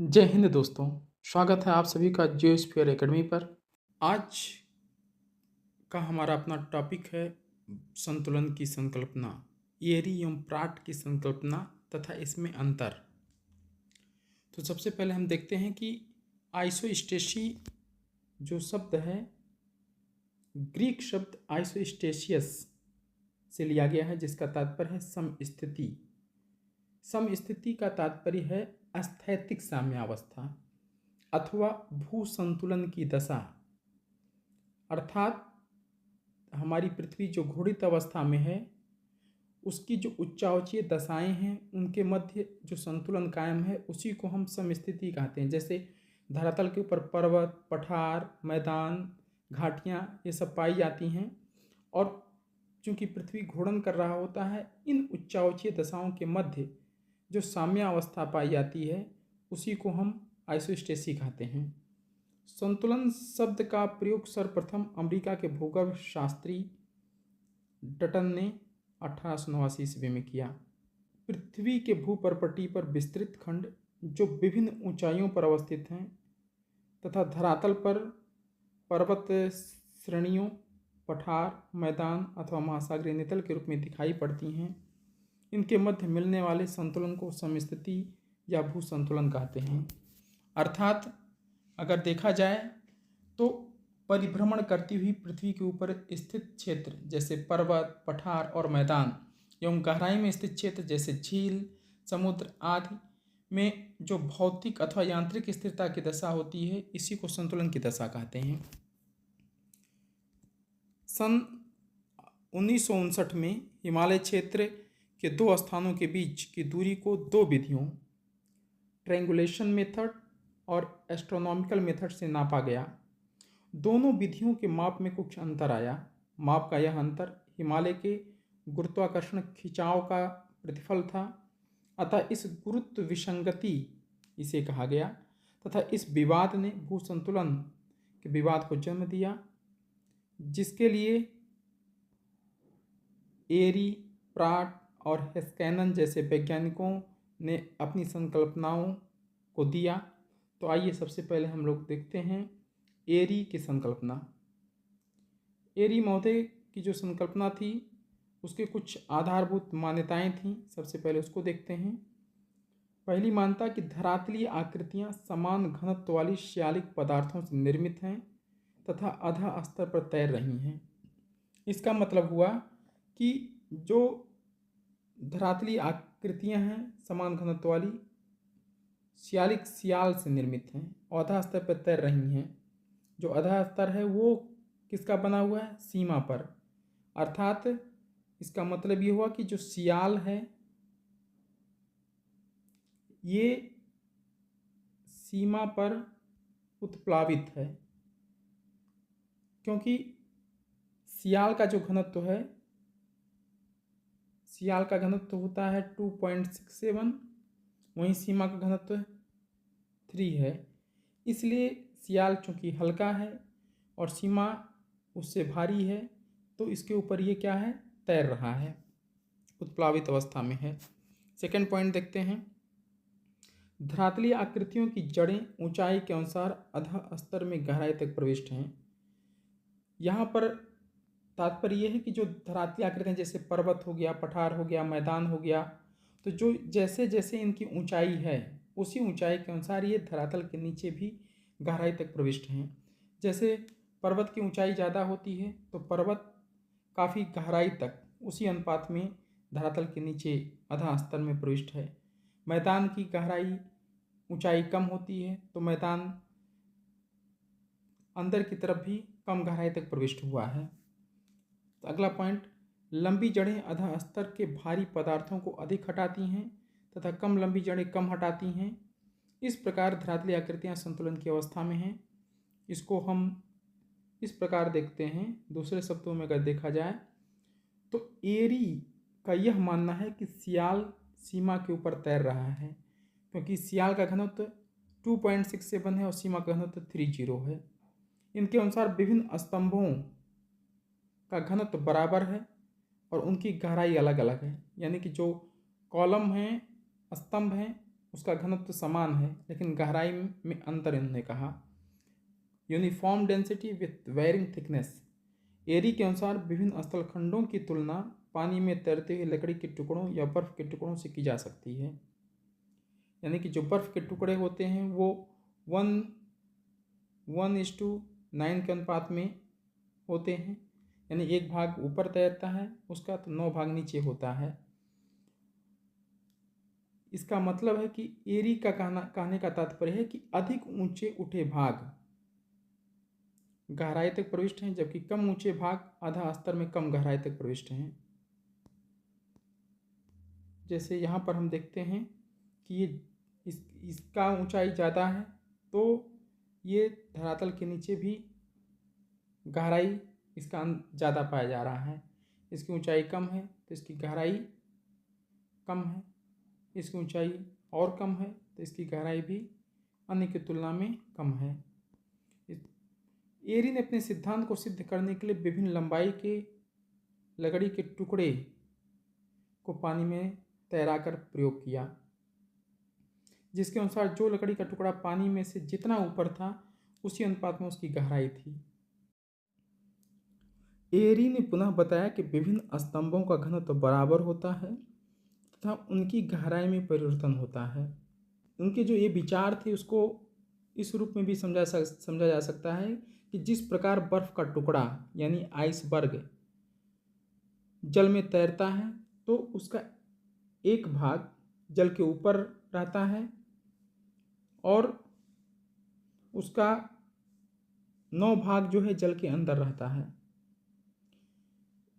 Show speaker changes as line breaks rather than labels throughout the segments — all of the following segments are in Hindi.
जय हिंद दोस्तों। स्वागत है आप सभी का जियोस्फीयर एकेडमी पर। आज का हमारा अपना टॉपिक है संतुलन की संकल्पना, एरी एवं प्राट की संकल्पना तथा इसमें अंतर। तो सबसे पहले हम देखते हैं कि आइसोस्टेसी जो शब्द है ग्रीक शब्द आइसोस्टेसियस से लिया गया है, जिसका तात्पर्य है समस्थिति। समस्थिति का तात्पर्य है स्थैतिक साम्यावस्था अथवा भू संतुलन की दशा, अर्थात हमारी पृथ्वी जो घूर्णित अवस्था में है उसकी जो उच्चावचीय दशाएं हैं उनके मध्य जो संतुलन कायम है उसी को हम समस्थिति कहते हैं। जैसे धरातल के ऊपर पर्वत, पठार, मैदान, घाटियाँ ये सब पाई जाती हैं और चूँकि पृथ्वी घूर्णन कर रहा होता है, इन उच्चावचीय दशाओं के मध्य जो साम्यावस्था पाई जाती है उसी को हम आइसोस्टेसी कहते हैं। संतुलन शब्द का प्रयोग सर्वप्रथम अमेरिका के भूगर्भ शास्त्री डटन ने 1889 ईस्वी में किया। पृथ्वी के भूपर्पटी पर विस्तृत खंड जो विभिन्न ऊंचाइयों पर अवस्थित हैं तथा धरातल पर पर्वत श्रेणियों, पठार, मैदान अथवा महासागरीय नितल के रूप में दिखाई पड़ती हैं, इनके मध्य मिलने वाले संतुलन को समस्थिति या भू संतुलन कहते हैं। अर्थात अगर देखा जाए तो परिभ्रमण करती हुई पृथ्वी के ऊपर स्थित क्षेत्र जैसे पर्वत, पठार और मैदान एवं गहराई में स्थित क्षेत्र जैसे झील, समुद्र आदि में जो भौतिक अथवा यांत्रिक स्थिरता की दशा होती है, इसी को संतुलन की दशा कहते हैं। सन 1959 में हिमालय क्षेत्र के दो स्थानों के बीच की दूरी को दो विधियों ट्रायंगुलेशन मेथड और एस्ट्रोनॉमिकल मेथड से नापा गया। दोनों विधियों के माप में कुछ अंतर आया। माप का यह अंतर हिमालय के गुरुत्वाकर्षण खिंचाव का प्रतिफल था, अतः इस गुरुत्व विसंगति इसे कहा गया तथा इस विवाद ने भू संतुलन के विवाद को जन्म दिया, जिसके लिए एरी, प्राट और हेस्कैनन जैसे वैज्ञानिकों ने अपनी संकल्पनाओं को दिया। तो आइए सबसे पहले हम लोग देखते हैं एरी की संकल्पना। एरी महोदय की जो संकल्पना थी उसके कुछ आधारभूत मान्यताएं थीं। सबसे पहले उसको देखते हैं। पहली मान्यता कि धरातलीय आकृतियां समान घनत्व वाली श्यालिक पदार्थों से निर्मित हैं तथा अधः स्तर पर तैर रही हैं। इसका मतलब हुआ कि जो धरातलीय आकृतियां हैं समान घनत्व वाली श्यालिक सियाल से निर्मित हैं और अधः स्तर पर तैर रही हैं। जो अधः स्तर है वो किसका बना हुआ है? सीमा पर। अर्थात इसका मतलब ये हुआ कि जो सियाल है ये सीमा पर उत्प्लावित है, क्योंकि सियाल का जो घनत्व है, सियाल का घनत्व होता है 2.67, वहीं सीमा का घनत्व 3 है। इसलिए सियाल चूँकि हल्का है और सीमा उससे भारी है, तो इसके ऊपर ये क्या है? तैर रहा है, उत्प्लावित अवस्था में है। सेकंड पॉइंट देखते हैं। धरातलीय आकृतियों की जड़ें ऊंचाई के अनुसार अधः स्तर में गहराई तक प्रविष्ट हैं। यहाँ पर तात्पर्य यह है कि जो धरातलीय आकृतियाँ जैसे पर्वत हो गया, पठार हो गया, मैदान हो गया, तो जो जैसे जैसे इनकी ऊंचाई है उसी ऊंचाई के अनुसार ये धरातल के नीचे भी गहराई तक प्रविष्ट हैं। जैसे पर्वत की ऊंचाई ज़्यादा होती है तो पर्वत काफ़ी गहराई तक उसी अनुपात में धरातल के नीचे अधः स्तर में प्रविष्ट है। मैदान की गहराई ऊंचाई कम होती है तो मैदान अंदर की तरफ भी कम गहराई तक प्रविष्ट हुआ है। तो अगला पॉइंट, लंबी जड़ें अधः स्तर के भारी पदार्थों को अधिक हटाती हैं तथा कम लंबी जड़ें कम हटाती हैं। इस प्रकार धरातलीय आकृतियाँ संतुलन की अवस्था में हैं। इसको हम इस प्रकार देखते हैं। दूसरे शब्दों में अगर देखा जाए तो एरी का यह मानना है कि सियाल सीमा के ऊपर तैर रहा है, क्योंकि सियाल का घनत्व 2.67 है और सीमा का घनत्व 30 है। इनके अनुसार विभिन्न स्तंभों का घनत्व बराबर है और उनकी गहराई अलग अलग है। यानी कि जो कॉलम हैं, स्तंभ हैं, उसका घनत्व समान है, लेकिन गहराई में अंतर इन्होंने कहा। Uniform density with varying thickness. Airy के अनुसार विभिन्न स्थलखंडों की तुलना पानी में तैरते हुए लकड़ी के टुकड़ों या बर्फ के टुकड़ों से की जा सकती है। यानी कि जो बर्फ के टुकड़े होते हैं वो 1:9 के अनुपात में होते हैं, यानी एक भाग ऊपर तैरता है उसका तो 9 भाग नीचे होता है। इसका मतलब है कि एरी का कहने का तात्पर्य है कि अधिक ऊंचे उठे भाग गहराई तक प्रविष्ट हैं, जबकि कम ऊंचे भाग आधा स्तर में कम गहराई तक प्रविष्ट हैं। जैसे यहाँ पर हम देखते हैं कि ये इसका ऊंचाई ज़्यादा है तो ये धरातल के नीचे भी गहराई इसका ज़्यादा पाया जा रहा है। इसकी ऊंचाई कम है तो इसकी गहराई कम है, इसकी ऊंचाई और कम है तो इसकी गहराई भी अन्य की तुलना में कम है। एरी ने अपने सिद्धांत को सिद्ध करने के लिए विभिन्न लंबाई के लकड़ी के टुकड़े को पानी में तैराकर प्रयोग किया, जिसके अनुसार जो लकड़ी का टुकड़ा पानी में से जितना ऊपर था उसी अनुपात में उसकी गहराई थी। एरी ने पुनः बताया कि विभिन्न स्तंभों का घनत्व बराबर होता है तथा उनकी गहराई में परिवर्तन होता है। उनके जो ये विचार थे उसको इस रूप में भी समझा जा सकता है कि जिस प्रकार बर्फ का टुकड़ा यानी आइसबर्ग जल में तैरता है तो उसका एक भाग जल के ऊपर रहता है और उसका 9 भाग जो है जल के अंदर रहता है।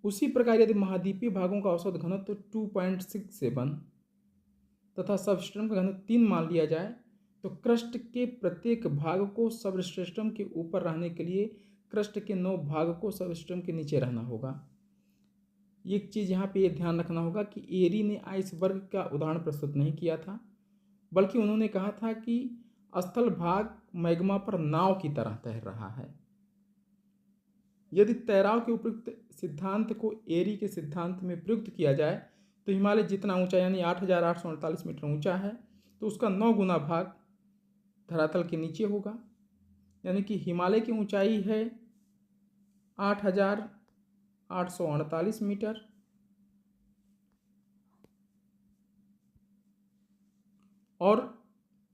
उसी प्रकार यदि महाद्वीपीय भागों का औसत घनत्व 2.67 तथा सबसिस्टम का घनत्व 3 मान लिया जाए तो क्रस्ट के प्रत्येक भाग को सबसिस्टम के ऊपर रहने के लिए क्रस्ट के 9 भाग को सबसिस्टम के नीचे रहना होगा। एक चीज़ यहाँ पे ये ध्यान रखना होगा कि एरी ने आइसबर्ग का उदाहरण प्रस्तुत नहीं किया था, बल्कि उन्होंने कहा था कि स्थल भाग मैग्मा पर नाव की तरह तैर रहा है। यदि तैराव के उपयुक्त सिद्धांत को एरी के सिद्धांत में प्रयुक्त किया जाए तो हिमालय जितना ऊंचा यानी 8,848 मीटर ऊंचा है तो उसका 9 गुना भाग धरातल के नीचे होगा। यानी कि हिमालय की ऊंचाई है 8,848 मीटर और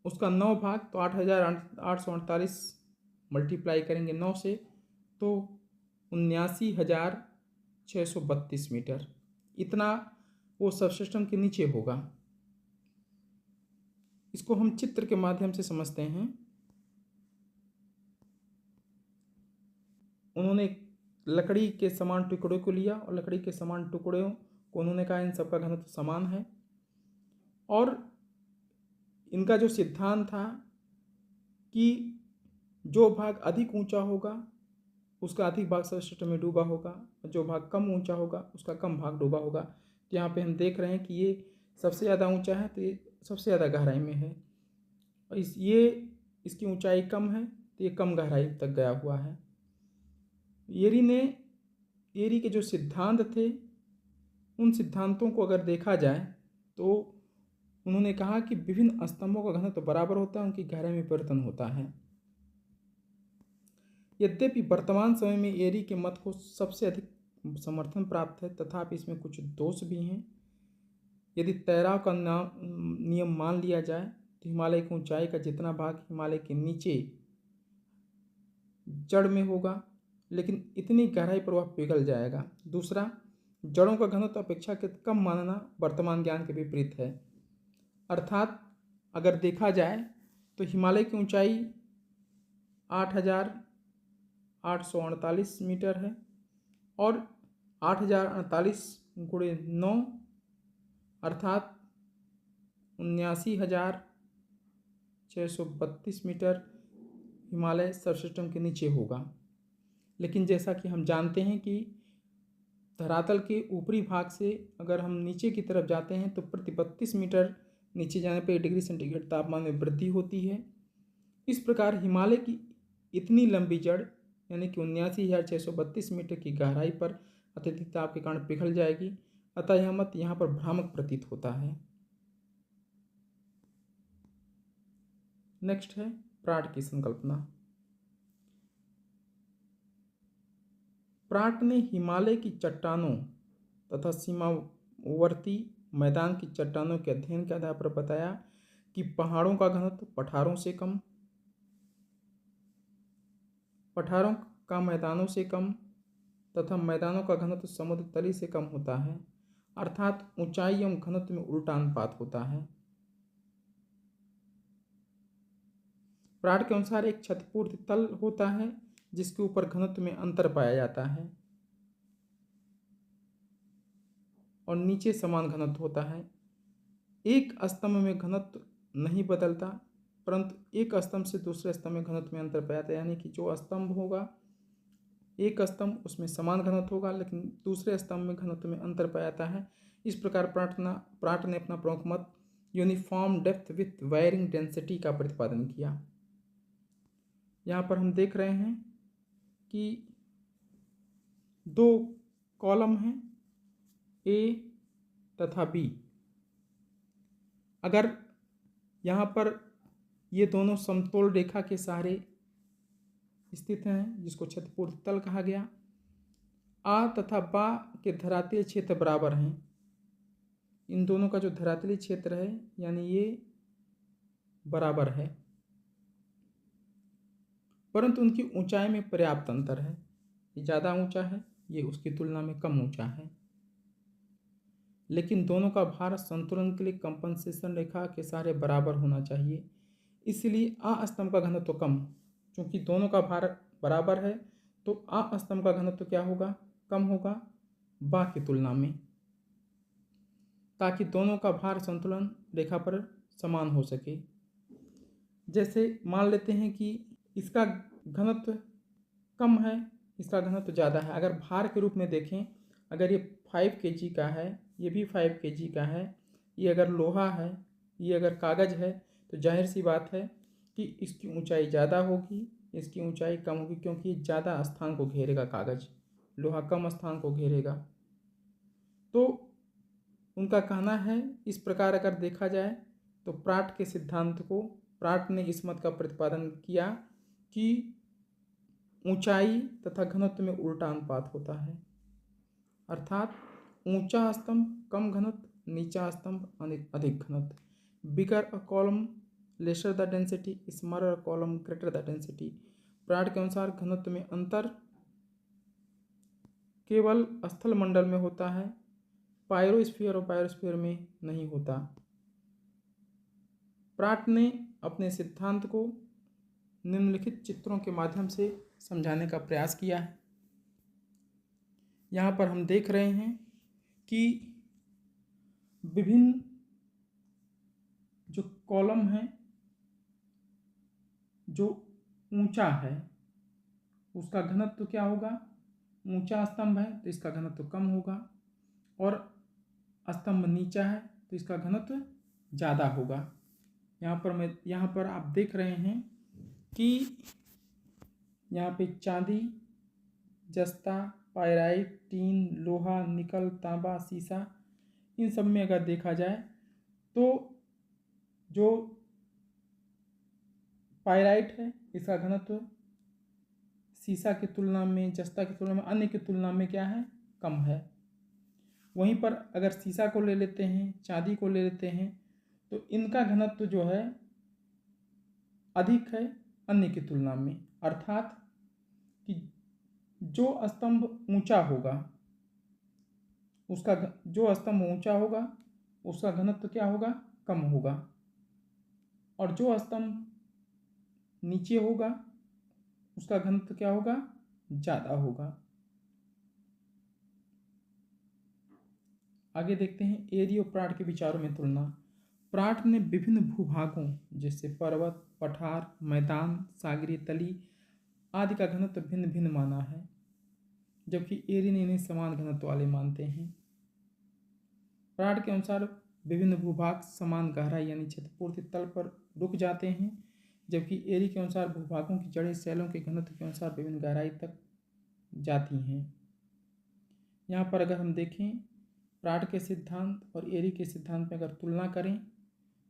उसका 9 भाग तो 8,848 मल्टीप्लाई करेंगे 9 से तो 79,632 मीटर, इतना वो सबसिस्टम के नीचे होगा। इसको हम चित्र के माध्यम से समझते हैं। उन्होंने लकड़ी के समान टुकड़ों को लिया और लकड़ी के समान टुकड़ों को उन्होंने कहा इन सबका घनत्व समान है और इनका जो सिद्धांत था कि जो भाग अधिक ऊंचा होगा उसका अधिक भाग सबसिस्टम में डूबा होगा और जो भाग कम ऊंचा होगा उसका कम भाग डूबा होगा। तो यहाँ पे हम देख रहे हैं कि ये सबसे ज़्यादा ऊंचा है तो ये सबसे ज़्यादा गहराई में है और इसकी ऊंचाई कम है तो ये कम गहराई तक गया हुआ है। एरी के जो सिद्धांत थे उन सिद्धांतों को अगर देखा जाए तो उन्होंने कहा कि विभिन्न स्तंभों का घनत्व बराबर होता है, उनकी गहराई में परिवर्तन होता है। यद्यपि वर्तमान समय में एरी के मत को सबसे अधिक समर्थन प्राप्त है तथापि इसमें कुछ दोष भी हैं। यदि तैराव का नियम मान लिया जाए तो हिमालय की ऊंचाई का जितना भाग हिमालय के नीचे जड़ में होगा लेकिन इतनी गहराई पर वह पिघल जाएगा। दूसरा, जड़ों का घनत्व अपेक्षाकृत कम मानना वर्तमान ज्ञान के विपरीत है। अर्थात अगर देखा जाए तो हिमालय की ऊंचाई 8,848 मीटर है और 8,048 गुणे 9 अर्थात 79,632 मीटर हिमालय सबसिस्टम के नीचे होगा। लेकिन जैसा कि हम जानते हैं कि धरातल के ऊपरी भाग से अगर हम नीचे की तरफ जाते हैं तो प्रति 32 मीटर नीचे जाने पर 1 डिग्री सेंटीग्रेड तापमान में वृद्धि होती है। इस प्रकार हिमालय की इतनी लंबी जड़ यानी कि 79,632 मीटर की गहराई पर अत्यधिक ताप के कारण पिघल जाएगी। अतः यह मत यहाँ पर भ्रामक प्रतीत होता है। नेक्स्ट है प्राट की संकल्पना। प्राट ने हिमालय की चट्टानों तथा सीमावर्ती मैदान की चट्टानों के अध्ययन के आधार पर बताया कि पहाड़ों का घनत्व पठारों का मैदानों से कम तथा मैदानों का घनत्व समुद्र तली से कम होता है, अर्थात ऊंचाई एवं घनत्व में उल्टा अनुपात होता है। प्राट के अनुसार एक क्षतिपूर्ति तल होता है जिसके ऊपर घनत्व में अंतर पाया जाता है और नीचे समान घनत्व होता है। एक स्तंभ में घनत्व नहीं बदलता, परंतु एक स्तंभ से दूसरे स्तंभ में घनत्व में अंतर पाया जाता है, यानी कि जो स्तंभ होगा एक स्तंभ उसमें समान घनत्व होगा लेकिन दूसरे स्तंभ में घनत्व में अंतर पाया जाता है। इस प्रकार प्राट ने अपना प्रमुख मत uniform depth with wiring density का प्रतिपादन किया। यहाँ पर हम देख रहे हैं कि दो कॉलम हैं ए तथा बी। अगर यहाँ पर ये दोनों समतोल रेखा के सहारे स्थित हैं जिसको क्षतिपूर्ति तल कहा गया। आ तथा बा के धरातलीय क्षेत्र बराबर हैं। इन दोनों का जो धरातलीय क्षेत्र है यानी ये बराबर है, परंतु उनकी ऊंचाई में पर्याप्त अंतर है। ये ज़्यादा ऊंचा है, ये उसकी तुलना में कम ऊंचा है, लेकिन दोनों का भार संतुलन के लिए कंपनसेशन रेखा के सहारे बराबर होना चाहिए। इसलिए आ स्तंभ का घनत्व कम, क्योंकि दोनों का भार बराबर है तो आ स्तंभ का घनत्व क्या होगा, कम होगा बा की तुलना में, ताकि दोनों का भार संतुलन रेखा पर समान हो सके। जैसे मान लेते हैं कि इसका घनत्व कम है, इसका घनत्व ज़्यादा है। अगर भार के रूप में देखें, अगर ये 5 kg का है, ये भी 5 kg का है, ये अगर लोहा है, ये अगर कागज़ है, तो जाहिर सी बात है कि इसकी ऊंचाई ज़्यादा होगी, इसकी ऊंचाई कम होगी, क्योंकि ज़्यादा स्थान को घेरेगा कागज़, लोहा कम स्थान को घेरेगा। तो उनका कहना है, इस प्रकार अगर देखा जाए तो प्राट के सिद्धांत को, प्राट ने इस मत का प्रतिपादन किया कि ऊंचाई तथा घनत्व में उल्टा अनुपात होता है, अर्थात ऊंचा स्तंभ कम घनत्व, नीचा स्तंभ अधिक घनत्व। Bigger a column lesser the density, smaller a column greater the density. Pratt के अनुसार घनत्व में अंतर केवल स्थल मंडल में होता है, पायरोस्फीयर और बायोस्फीयर में नहीं होता। प्राट ने अपने सिद्धांत को निम्नलिखित चित्रों के माध्यम से समझाने का प्रयास किया है। यहाँ पर हम देख रहे हैं कि विभिन्न जो कॉलम हैं, जो ऊंचा है उसका घनत्व क्या होगा, ऊंचा स्तंभ है तो इसका घनत्व कम होगा, और स्तंभ नीचा है तो इसका घनत्व ज़्यादा होगा। यहाँ पर आप देख रहे हैं कि यहाँ पे चांदी, जस्ता, पायराइट, टीन, लोहा, निकल, तांबा, सीसा, इन सब में अगर देखा जाए तो जो पायराइट है इसका घनत्व सीसा की तुलना में, जस्ता की तुलना में, अन्य की तुलना में क्या है, कम है। वहीं पर अगर सीसा को ले लेते हैं, चांदी को ले लेते हैं, तो इनका घनत्व जो है अधिक है अन्य की तुलना में, अर्थात कि जो स्तंभ ऊंचा होगा उसका घनत्व क्या होगा, कम होगा, और जो स्तंभ नीचे होगा उसका घनत्व क्या होगा, ज़्यादा होगा। आगे देखते हैं एरी और प्राट के विचारों में तुलना। प्राट ने विभिन्न भूभागों जैसे पर्वत, पठार, मैदान, सागरीय तली आदि का घनत्व भिन्न भिन्न माना है, जबकि एरी ने इन्हें समान घनत्व वाले मानते हैं। प्राट के अनुसार विभिन्न भूभाग समान गहराई यानी क्षतिपूर्ति तल पर रुक जाते हैं, जबकि एरी के अनुसार भूभागों की जड़ें शैलों के घनत्व के अनुसार विभिन्न गहराई तक जाती हैं। यहाँ पर अगर हम देखें प्राट के सिद्धांत और एरी के सिद्धांत में अगर तुलना करें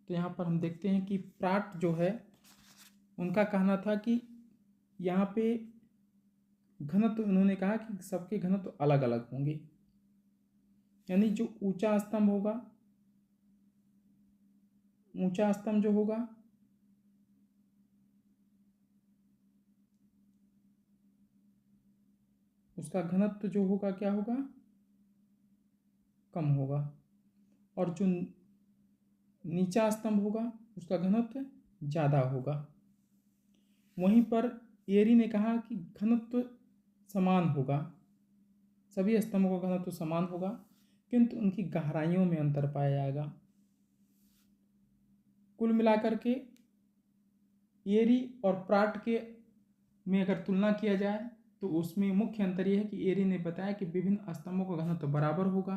तो यहाँ पर हम देखते हैं कि प्राट जो है उनका कहना था कि यहाँ पे घनत्व, उन्होंने कहा कि सबके घनत्व अलग अलग होंगे, यानी जो ऊंचा स्तंभ होगा, ऊंचा स्तंभ जो होगा उसका घनत्व जो होगा क्या होगा, कम होगा, और जो नीचा स्तंभ होगा उसका घनत्व ज़्यादा होगा। वहीं पर एरी ने कहा कि घनत्व समान होगा, सभी स्तंभों का घनत्व समान होगा, किंतु उनकी गहराइयों में अंतर पाया जाएगा। कुल मिलाकर के एरी और प्राट के में अगर तुलना किया जाए तो उसमें मुख्य अंतर यह है कि एरी ने बताया कि विभिन्न स्तंभों का घनत्व बराबर होगा,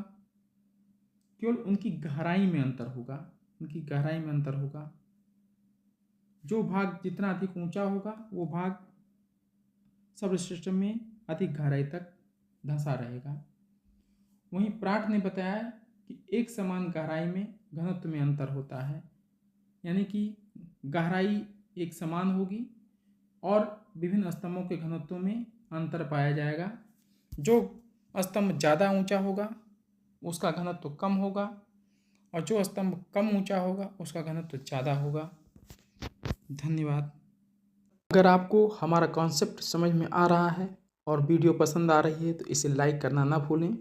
केवल उनकी गहराई में अंतर होगा, उनकी गहराई में अंतर होगा। जो भाग जितना अधिक ऊंचा होगा वो भाग सब सिस्टम में अधिक गहराई तक धंसा रहेगा। वहीं प्राट ने बताया कि एक समान गहराई में घनत्व में अंतर होता है, यानी कि गहराई एक समान होगी और विभिन्न स्तंभों के घनत्वों में अंतर पाया जाएगा। जो स्तंभ ज़्यादा ऊंचा होगा उसका घनत्व कम होगा, और जो स्तंभ कम ऊंचा होगा उसका घनत्व ज़्यादा होगा। धन्यवाद। अगर आपको हमारा कॉन्सेप्ट समझ में आ रहा है और वीडियो पसंद आ रही है तो इसे लाइक करना ना भूलें,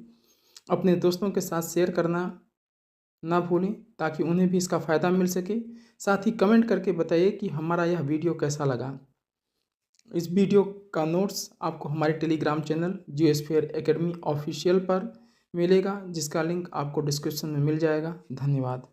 अपने दोस्तों के साथ शेयर करना ना भूलें ताकि उन्हें भी इसका फ़ायदा मिल सके। साथ ही कमेंट करके बताइए कि हमारा यह वीडियो कैसा लगा। इस वीडियो का नोट्स आपको हमारे Telegram channel Geosphere Academy official पर मिलेगा, जिसका लिंक आपको डिस्क्रिप्शन में मिल जाएगा। धन्यवाद।